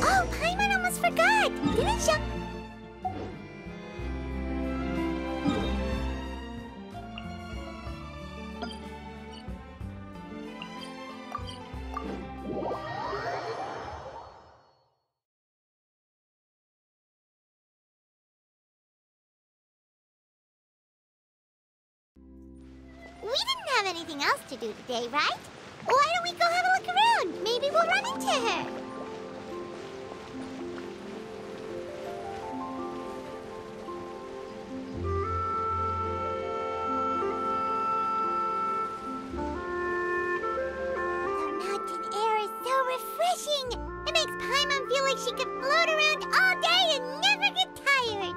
Oh, Paimon almost forgot! Didn't you? We didn't have anything else to do today, right? Why don't we go have a look around? Maybe we'll run into her. The mountain air is so refreshing. It makes Paimon feel like she could float around all day and never get tired.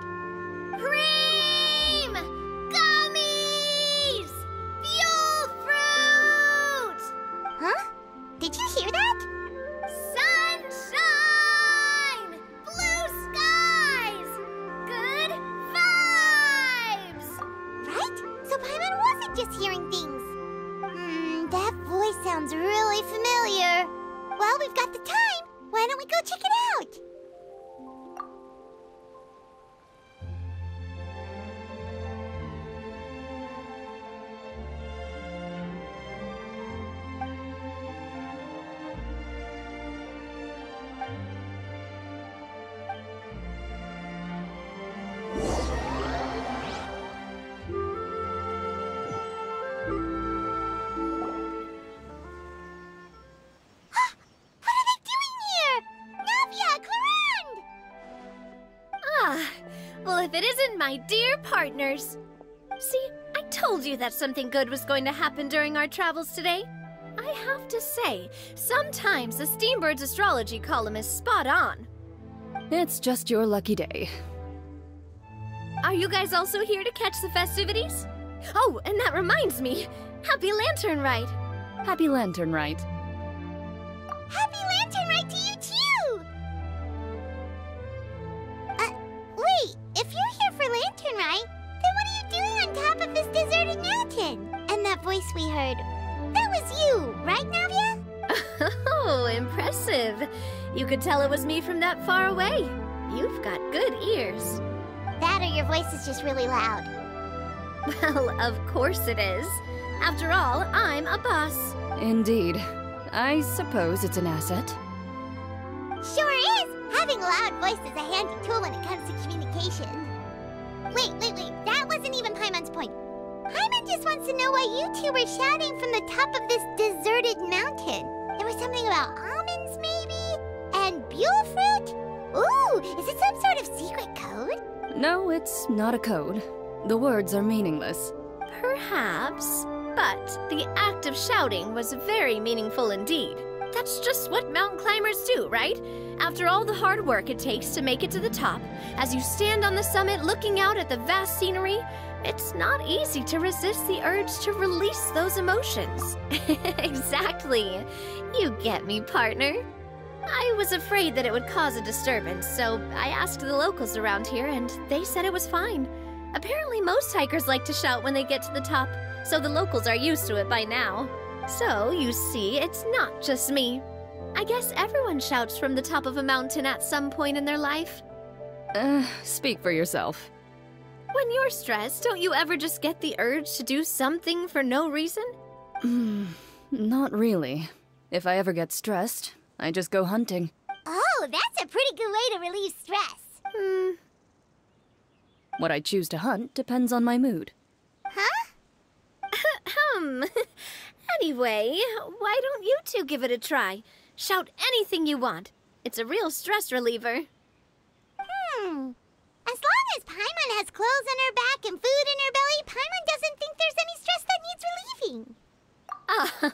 Cream! Gummies! Fuel fruit! Huh? Did you hear that? Sunshine! Blue skies! Good vibes! Right? So Paimon wasn't just hearing things. That voice sounds really familiar. Well, we've got the time. Why don't we go check it out? Well, if it isn't my dear partners. See, I told you that something good was going to happen during our travels today. I have to say, sometimes the Steambird's astrology column is spot on. It's just your lucky day. Are you guys also here to catch the festivities? Oh, and that reminds me. Happy Lantern Rite. Happy Lantern Rite. Happy Lantern Rite to you, too! Wait, if you're here for Lantern Rite, then what are you doing on top of this deserted mountain? And that voice we heard, that was you, right, Navia? Oh, impressive. You could tell it was me from that far away. You've got good ears. That or your voice is just really loud. Well, of course it is. After all, I'm a boss. Indeed. I suppose it's an asset. Sure is! Having a loud voice is a handy tool when it comes to communication. Wait. That wasn't even Paimon's point. Paimon just wants to know why you two were shouting from the top of this deserted mountain. There was something about almonds, maybe? And buell fruit? Ooh, is it some sort of secret code? No, it's not a code. The words are meaningless. Perhaps, but the act of shouting was very meaningful indeed. That's just what mountain climbers do, right? After all the hard work it takes to make it to the top, as you stand on the summit looking out at the vast scenery, it's not easy to resist the urge to release those emotions. Exactly. You get me, partner. I was afraid that it would cause a disturbance, so I asked the locals around here, and they said it was fine. Apparently most hikers like to shout when they get to the top, so the locals are used to it by now. So, you see, it's not just me. I guess everyone shouts from the top of a mountain at some point in their life. Speak for yourself. When you're stressed, don't you ever just get the urge to do something for no reason? Not really. If I ever get stressed, I just go hunting. Oh, that's a pretty good way to relieve stress. What I choose to hunt depends on my mood. Huh? Anyway, why don't you two give it a try? Shout anything you want. It's a real stress reliever. As long as Paimon has clothes on her back and food in her belly, Paimon doesn't think there's any stress that needs relieving.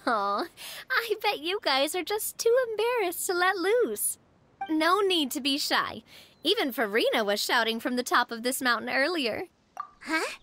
Oh, I bet you guys are just too embarrassed to let loose. No need to be shy. Even Farina was shouting from the top of this mountain earlier. Huh?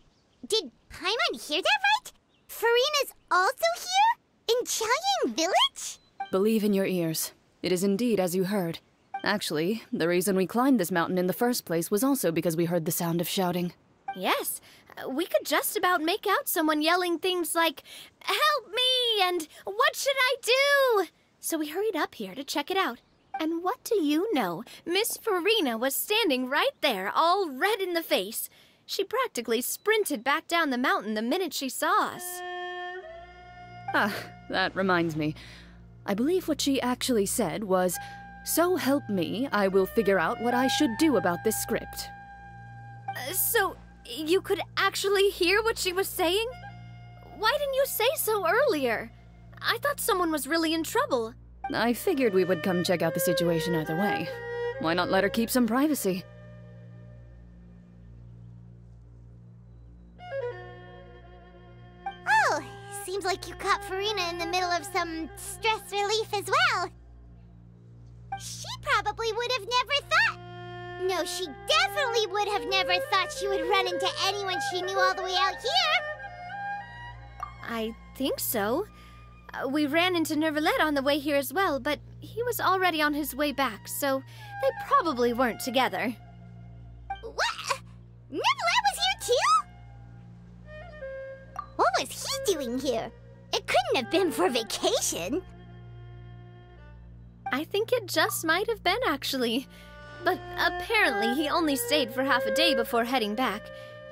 Did Paimon hear that right? Farina's also here? In Chaoyang Village? Believe in your ears. It is indeed as you heard. Actually, the reason we climbed this mountain in the first place was also because we heard the sound of shouting. Yes, we could just about make out someone yelling things like, "Help me!" and "What should I do?" So we hurried up here to check it out. And what do you know? Miss Farina was standing right there, all red in the face. She practically sprinted back down the mountain the minute she saw us. Ah, that reminds me. I believe what she actually said was, "So help me, I will figure out what I should do about this script." So, you could actually hear what she was saying? Why didn't you say so earlier? I thought someone was really in trouble. I figured we would come check out the situation either way. Why not let her keep some privacy? Oh, seems like you caught Farina in the middle of some stress relief as well. She probably would have never thought... No, she definitely would have never thought she would run into anyone she knew all the way out here. I think so. We ran into Nervalet on the way here as well, but he was already on his way back, so they probably weren't together. What? Nervalet was here too? What was he doing here? It couldn't have been for vacation. I think it just might have been, actually. But apparently he only stayed for half a day before heading back.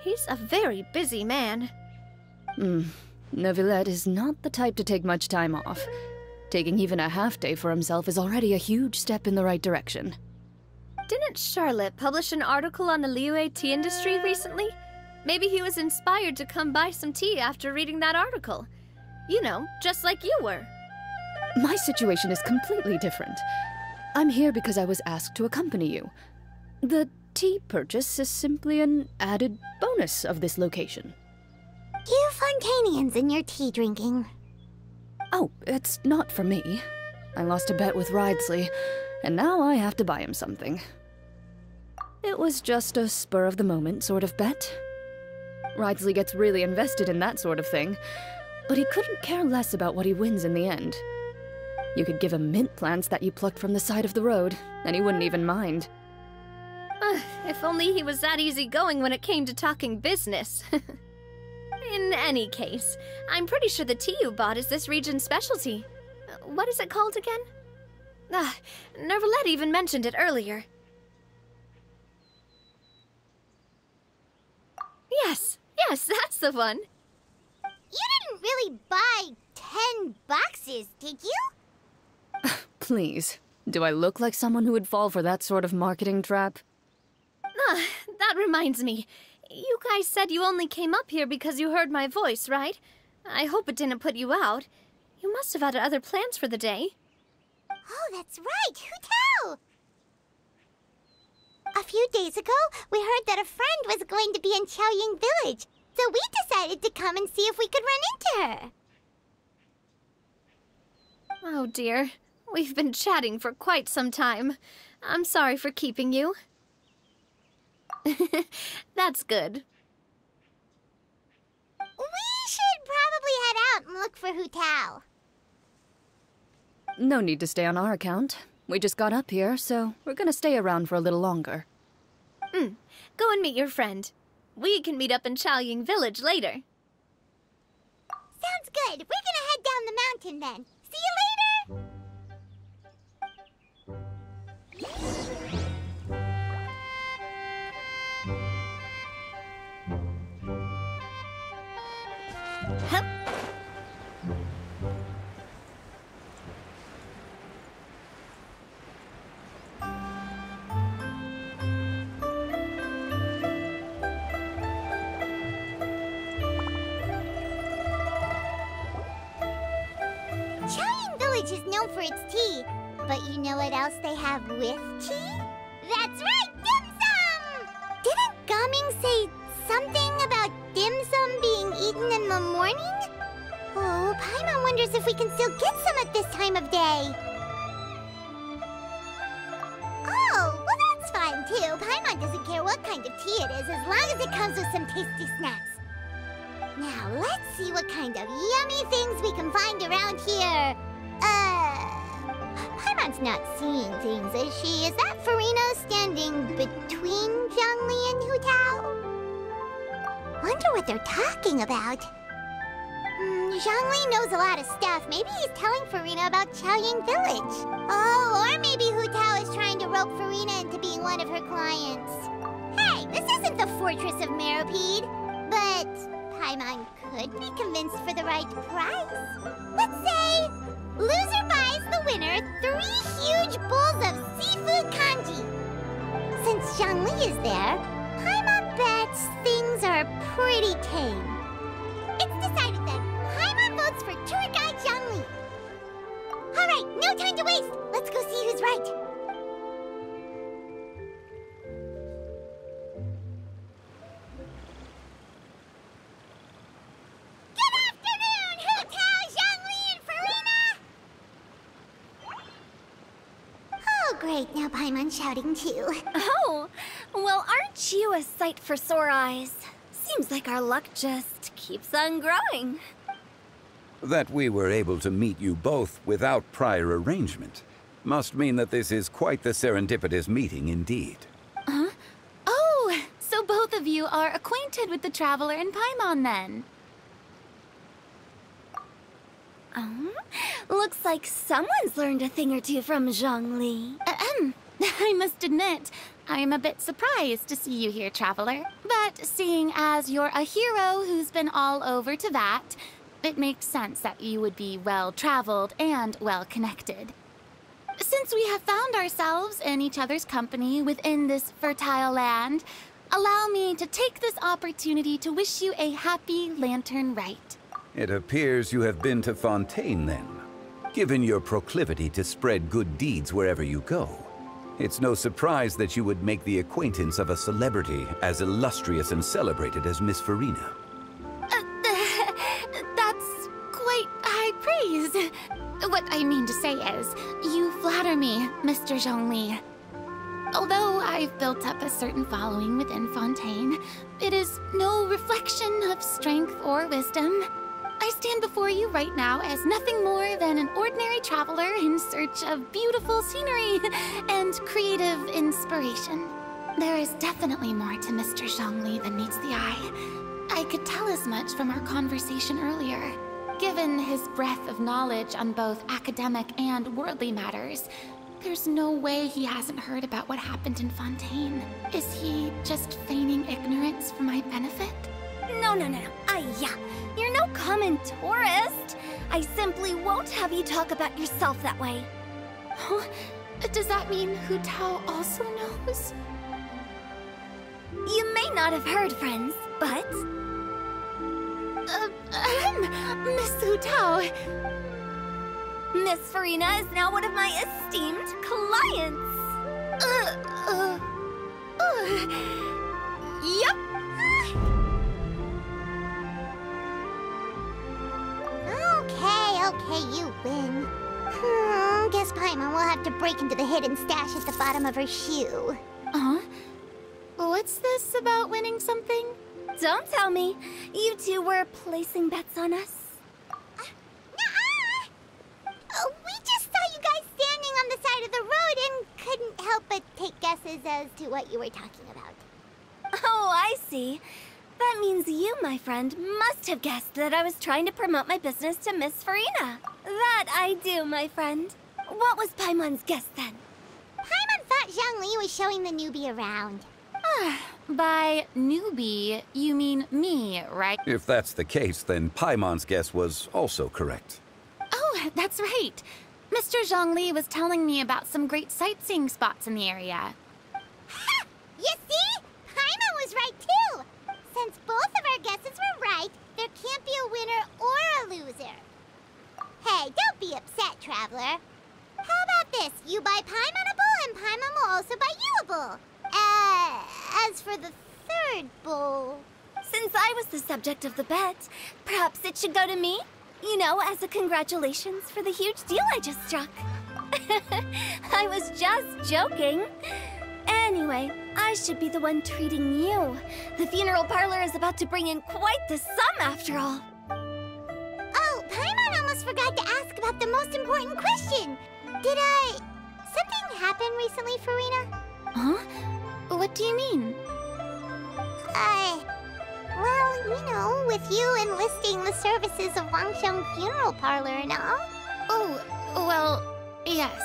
He's a very busy man. Neuvillette is not the type to take much time off. Taking even a half day for himself is already a huge step in the right direction. Didn't Charlotte publish an article on the Liyue tea industry recently? Maybe he was inspired to come buy some tea after reading that article. You know, just like you were. My situation is completely different. I'm here because I was asked to accompany you. The tea purchase is simply an added bonus of this location. You Fontanians and your tea drinking. Oh, it's not for me. I lost a bet with Ridesley, and now I have to buy him something. It was just a spur-of-the-moment sort of bet. Ridesley gets really invested in that sort of thing, but he couldn't care less about what he wins in the end. You could give him mint plants that you plucked from the side of the road, and he wouldn't even mind. If only he was that easygoing when it came to talking business. In any case, I'm pretty sure the tea you bought is this region's specialty. What is it called again? Nervalet even mentioned it earlier. Yes, that's the one. You didn't really buy 10 boxes, did you? Please, do I look like someone who would fall for that sort of marketing trap? That reminds me. You guys said you only came up here because you heard my voice, right? I hope it didn't put you out. You must have had other plans for the day. Oh, that's right. Who tell? A few days ago, we heard that a friend was going to be in Chaoyang Village, so we decided to come and see if we could run into her. Oh dear. We've been chatting for quite some time. I'm sorry for keeping you. That's good. We should probably head out and look for Hu Tao. No need to stay on our account. We just got up here, so we're gonna stay around for a little longer. Go and meet your friend. We can meet up in Chaoyang Village later. Sounds good. We're gonna head down the mountain then. See you later! Hup. Chaoyang Village is known for its tea, but you know what else they have with tea? That's right, dim sum! Didn't Gaming say something about dim sum being eaten in the morning? Oh, Paimon wonders if we can still get some at this time of day. Oh, well that's fine too. Paimon doesn't care what kind of tea it is as long as it comes with some tasty snacks. Now let's see what kind of yummy things we can find around here. Paimon's not seeing things, is she? Is that Farina standing between Zhongli and Hu Tao? Wonder what they're talking about. Zhongli knows a lot of stuff. Maybe he's telling Farina about Chaoying Village. Oh, or maybe Hu Tao is trying to rope Farina into being one of her clients. Hey, this isn't the Fortress of Meropide, but Paimon could be convinced for the right price. Let's say loser buys the winner 3 huge bowls of seafood kanji. Since Zhongli is there, Paimon bets things are pretty tame. It's decided then. Paimon votes for tour guide Zhongli. All right, no time to waste. Let's go see who's right. Good afternoon, Hu Tao, Zhongli, and Farina. Oh, great. Now Paimon's shouting too. Oh, well, aren't you a sight for sore eyes? Seems like our luck just keeps on growing. That we were able to meet you both without prior arrangement must mean that this is quite the serendipitous meeting indeed. Huh? Oh, so both of you are acquainted with the Traveler and Paimon then? Looks like someone's learned a thing or two from Zhongli. I must admit, I'm a bit surprised to see you here, Traveler. But seeing as you're a hero who's been all over Teyvat, it makes sense that you would be well-traveled and well-connected. Since we have found ourselves in each other's company within this fertile land, allow me to take this opportunity to wish you a happy Lantern Rite. It appears you have been to Fontaine then. Given your proclivity to spread good deeds wherever you go, it's no surprise that you would make the acquaintance of a celebrity as illustrious and celebrated as Miss Farina. That's quite high praise. What I mean to say is, you flatter me, Mr. Zhongli. Although I've built up a certain following within Fontaine, it is no reflection of strength or wisdom. I stand before you right now as nothing more than an ordinary traveler in search of beautiful scenery and creative inspiration. There is definitely more to Mr. Zhongli than meets the eye. I could tell as much from our conversation earlier. Given his breadth of knowledge on both academic and worldly matters, there's no way he hasn't heard about what happened in Fontaine. Is he just feigning ignorance for my benefit? No. You're no common tourist. I simply won't have you talk about yourself that way. Huh? Does that mean Hu Tao also knows? You may not have heard, friends, but... Miss Hu Tao. Miss Farina is now one of my esteemed clients. Yep. Okay, you win. Guess Paimon will have to break into the hidden stash at the bottom of her shoe. What's this about winning something? Don't tell me. You two were placing bets on us. Nuh-uh! We just saw you guys standing on the side of the road and couldn't help but take guesses as to what you were talking about. Oh, I see. That means you, my friend, must have guessed that I was trying to promote my business to Miss Farina. That I do, my friend. What was Paimon's guess then? Paimon thought Zhongli was showing the newbie around. By newbie, you mean me, right? If that's the case, then Paimon's guess was also correct. Oh, that's right. Mr. Zhongli was telling me about some great sightseeing spots in the area. Ha! You see? Paimon was right too! Since both of our guesses were right, there can't be a winner or a loser. Hey, don't be upset, Traveler. How about this? You buy Paimon a bowl, and Paimon will also buy you a bowl. As for the third bowl... Since I was the subject of the bet, perhaps it should go to me? You know, as a congratulations for the huge deal I just struck. I was just joking. Anyway, I should be the one treating you. The funeral parlor is about to bring in quite the sum after all. Oh, Paimon almost forgot to ask about the most important question. Something happen recently, Farina? Huh? What do you mean? Well, you know, with you enlisting the services of Wangsheng Funeral Parlor and all. Oh, well, yes.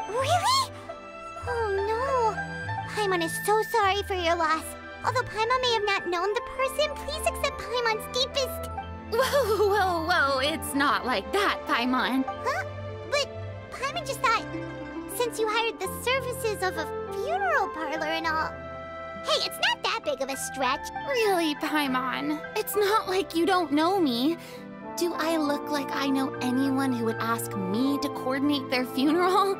Really? Oh no. Paimon is so sorry for your loss. Although Paimon may have not known the person, please accept Paimon's deepest... Whoa, it's not like that, Paimon. Huh? But Paimon just thought, since you hired the services of a funeral parlor and all... Hey, it's not that big of a stretch. Really, Paimon? It's not like you don't know me. Do I look like I know anyone who would ask me to coordinate their funeral?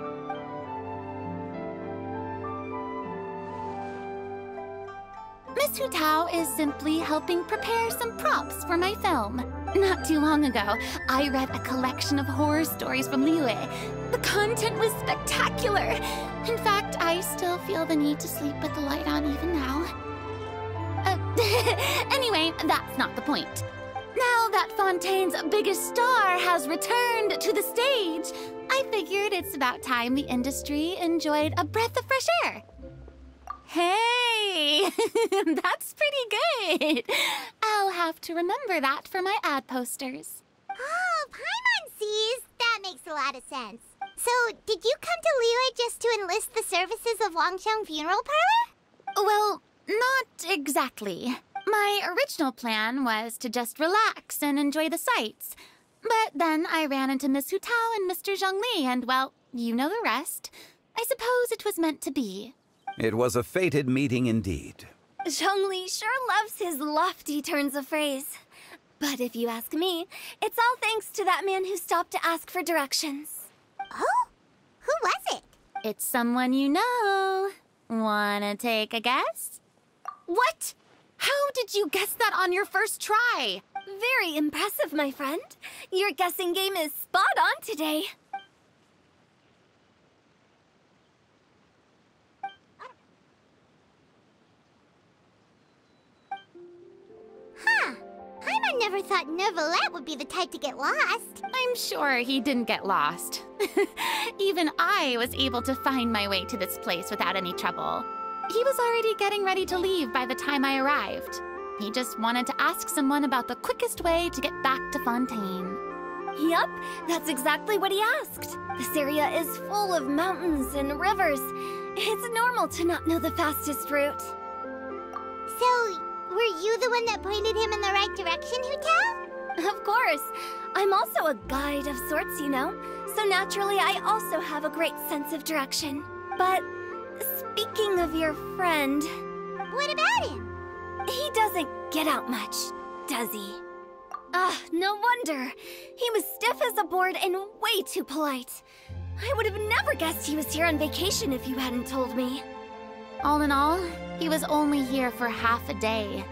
Miss Hu Tao is simply helping prepare some props for my film. Not too long ago, I read a collection of horror stories from Liyue. The content was spectacular. In fact, I still feel the need to sleep with the light on even now. Anyway, that's not the point. Now that Fontaine's biggest star has returned to the stage, I figured it's about time the industry enjoyed a breath of fresh air. Hey, that's pretty good. I'll have to remember that for my ad posters. Oh, Paimon sees. That makes a lot of sense. So, did you come to Liyue just to enlist the services of Wangsheng Funeral Parlor? Well, not exactly. My original plan was to just relax and enjoy the sights. But then I ran into Miss Hu Tao and Mr. Zhongli, and well, you know the rest. I suppose it was meant to be. It was a fated meeting indeed. Zhongli sure loves his lofty turns of phrase. But if you ask me, it's all thanks to that man who stopped to ask for directions. Oh? Who was it? It's someone you know. Wanna take a guess? What? How did you guess that on your first try? Very impressive, my friend. Your guessing game is spot on today. Huh. Paimon never thought Neuvillette would be the type to get lost. I'm sure he didn't get lost. Even I was able to find my way to this place without any trouble. He was already getting ready to leave by the time I arrived. He just wanted to ask someone about the quickest way to get back to Fontaine. Yup, that's exactly what he asked. This area is full of mountains and rivers. It's normal to not know the fastest route. So, were you the one that pointed him in the right direction, Hu Tao? Of course. I'm also a guide of sorts, you know. So naturally, I also have a great sense of direction. But speaking of your friend... What about him? He doesn't get out much, does he? No wonder. He was stiff as a board and way too polite. I would have never guessed he was here on vacation if you hadn't told me. All in all, he was only here for half a day.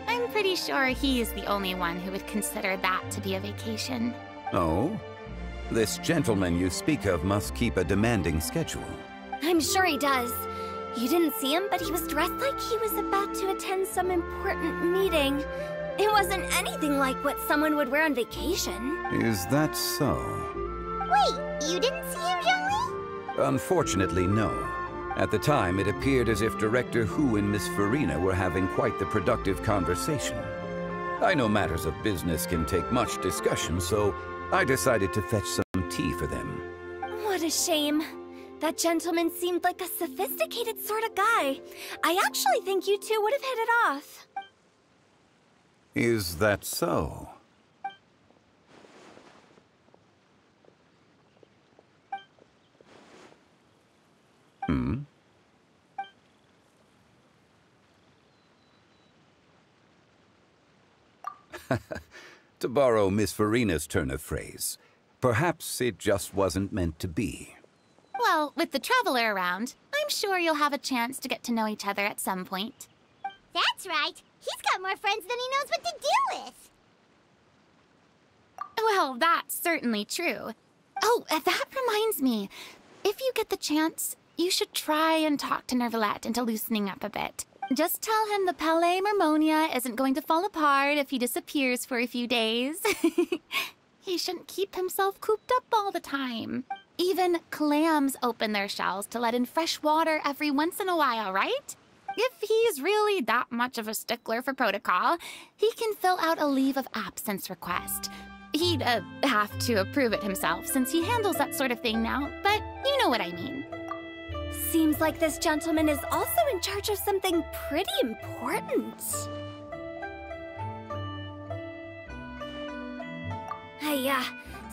I'm pretty sure he's the only one who would consider that to be a vacation. Oh? This gentleman you speak of must keep a demanding schedule. I'm sure he does. You didn't see him, but he was dressed like he was about to attend some important meeting. It wasn't anything like what someone would wear on vacation. Is that so? Wait, you didn't see him, Zhongli? Unfortunately, no. At the time, it appeared as if Director Hu and Miss Farina were having quite the productive conversation. I know matters of business can take much discussion, so I decided to fetch some tea for them. What a shame. That gentleman seemed like a sophisticated sort of guy. I actually think you two would have hit it off. Is that so? To borrow Miss Farina's turn of phrase, perhaps it just wasn't meant to be. Well, with the traveler around, I'm sure you'll have a chance to get to know each other at some point. That's right. He's got more friends than he knows what to do with. Well, that's certainly true. Oh, that reminds me. If you get the chance, you should try and talk to Nervalette into loosening up a bit. Just tell him the Palais Mermonia isn't going to fall apart if he disappears for a few days. He shouldn't keep himself cooped up all the time. Even clams open their shells to let in fresh water every once in a while, right? If he's really that much of a stickler for protocol, he can fill out a leave of absence request. He'd have to approve it himself since he handles that sort of thing now, but you know what I mean. Seems like this gentleman is also in charge of something pretty important. Hey,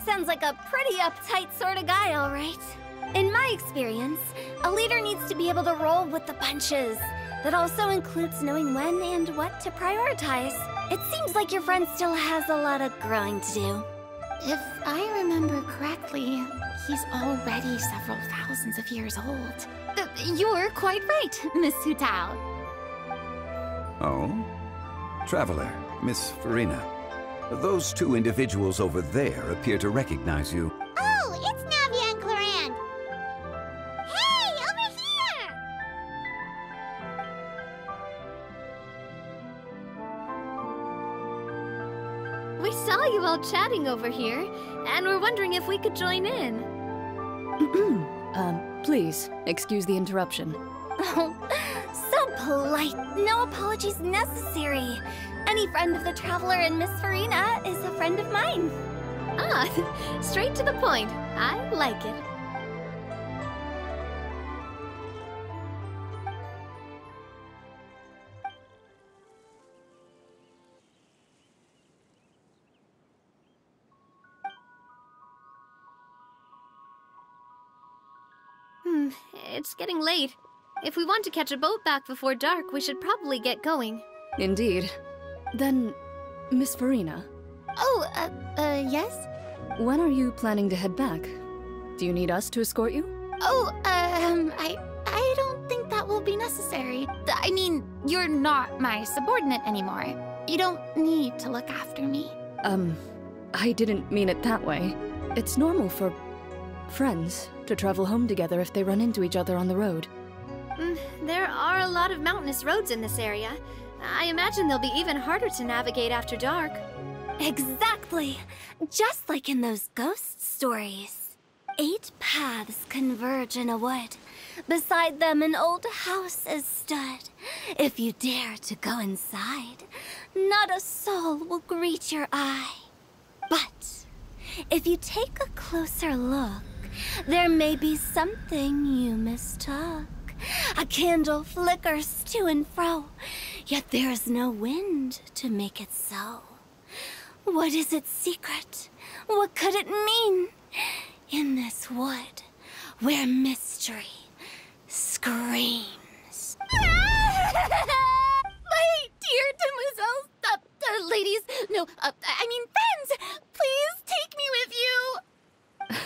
sounds like a pretty uptight sort of guy, all right. In my experience, a leader needs to be able to roll with the punches. That also includes knowing when and what to prioritize. It seems like your friend still has a lot of growing to do. If I remember correctly, he's already several thousands of years old. You're quite right, Miss Hu Tao. Oh? Traveler, Miss Farina. Those two individuals over there appear to recognize you. Oh, it's Navia and Clorand. Hey, over here! We saw you all chatting over here, and we're wondering if we could join in. Please, excuse the interruption. Oh, so polite. No apologies necessary. Any friend of the Traveler and Miss Farina is a friend of mine. Ah, straight to the point. I like it. It's getting late. If we want to catch a boat back before dark, we should probably get going. Indeed. Then, Miss Farina. Oh, yes? When are you planning to head back? Do you need us to escort you? Oh, I don't think that will be necessary. I mean, you're not my subordinate anymore. You don't need to look after me. I didn't mean it that way. It's normal for friends to travel home together if they run into each other on the road. There are a lot of mountainous roads in this area. I imagine they'll be even harder to navigate after dark. Exactly. Just like in those ghost stories. 8 paths converge in a wood. Beside them an old house is stood. If you dare to go inside, not a soul will greet your eye. But if you take a closer look, there may be something you mistook. A candle flickers to and fro, yet there is no wind to make it so. What is its secret? What could it mean? In this wood, where mystery screams. My dear demoiselles, ladies, no, I mean friends, please take me with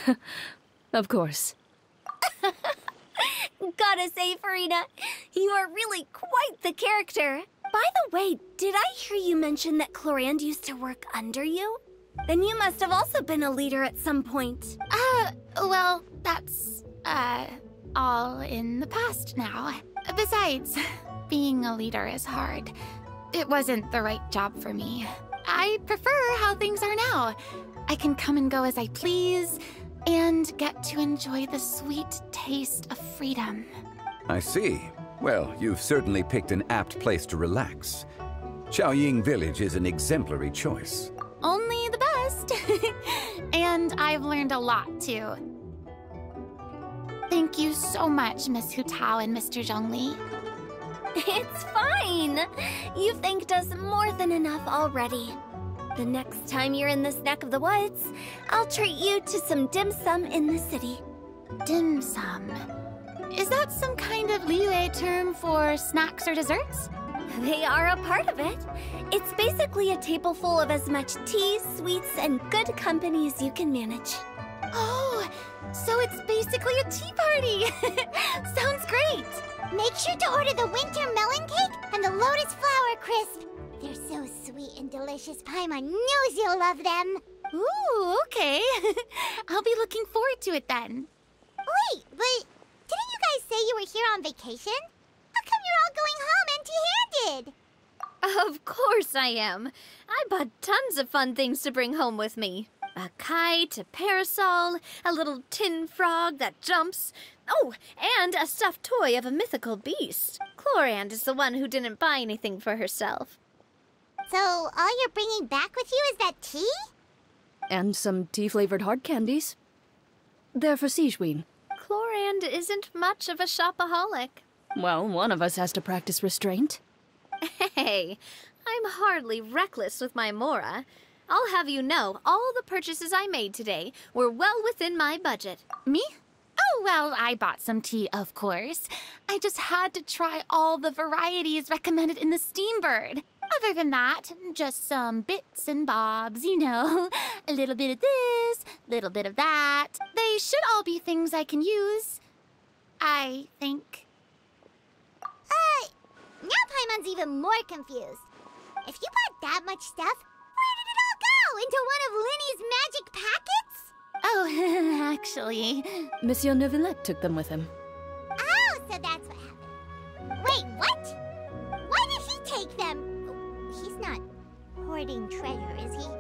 you. Of course. Gotta say, Farina, you are really quite the character. By the way, did I hear you mention that Clorand used to work under you? Then you must have also been a leader at some point. Well, that's, all in the past now. Besides, being a leader is hard. It wasn't the right job for me. I prefer how things are now. I can come and go as I please, and get to enjoy the sweet taste of freedom. I see. Well, you've certainly picked an apt place to relax. Xiaoying Village is an exemplary choice. Only the best. And I've learned a lot, too. Thank you so much, Miss Hu Tao and Mr. Zhongli. It's fine. You've thanked us more than enough already. The next time you're in this neck of the woods, I'll treat you to some dim sum in the city. Dim sum. Is that some kind of Liyue term for snacks or desserts? They are a part of it. It's basically a table full of as much tea, sweets, and good company as you can manage. Oh, so it's basically a tea party. Sounds great. Make sure to order the winter melon cake and the lotus flower crisp. They're so sweet and delicious, Paimon knows you'll love them. Ooh, okay. I'll be looking forward to it then. Wait, but didn't you guys say you were here on vacation? How come you're all going home empty-handed? Of course I am. I bought tons of fun things to bring home with me. A kite, a parasol, a little tin frog that jumps. Oh, and a stuffed toy of a mythical beast. Chlorand is the one who didn't buy anything for herself. So all you're bringing back with you is that tea? And some tea-flavored hard candies. They're for Sigewinne. Chlorand isn't much of a shopaholic. Well, one of us has to practice restraint. Hey, I'm hardly reckless with my Mora. I'll have you know, all the purchases I made today were well within my budget. Me? Oh, well, I bought some tea, of course. I just had to try all the varieties recommended in the Steambird. Other than that, just some bits and bobs, you know. A little bit of this, little bit of that. They should all be things I can use, I think. Now Paimon's even more confused. If you bought that much stuff, where did it all go? Into one of Linny's magic packets? Oh, actually... Monsieur Neuvillette took them with him. Oh, so that's what happened. Wait, what? Why did he take them? He's not hoarding treasure, is he?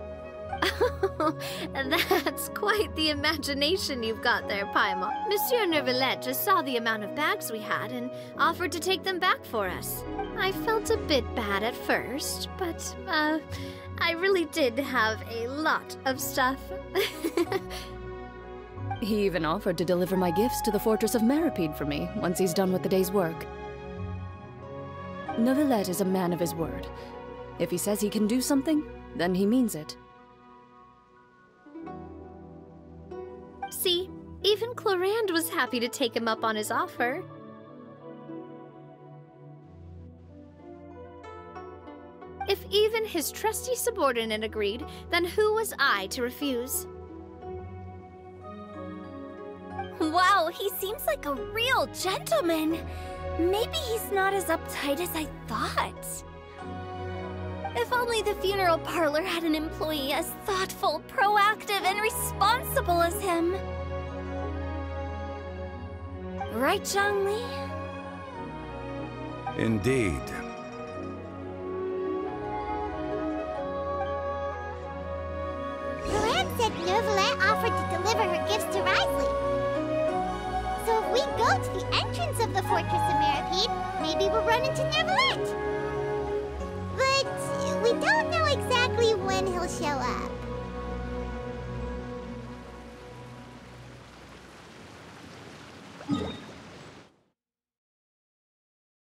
That's quite the imagination you've got there, Paimon. Monsieur Neuvillette just saw the amount of bags we had and offered to take them back for us. I felt a bit bad at first, but, I really did have a lot of stuff. He even offered to deliver my gifts to the Fortress of Meripede for me once he's done with the day's work. Neuvillette is a man of his word. If he says he can do something, then he means it. See, even Chlorand was happy to take him up on his offer. If even his trusty subordinate agreed, then who was I to refuse? Wow, he seems like a real gentleman. Maybe he's not as uptight as I thought. If only the funeral parlor had an employee as thoughtful, proactive, and responsible as him. Right, Zhongli? Indeed. Chlorand said Neuvillette offered to deliver her gifts to Risley. So if we go to the entrance of the Fortress of Meripede, maybe we'll run into Neuvillette. But we don't know exactly when he'll show up.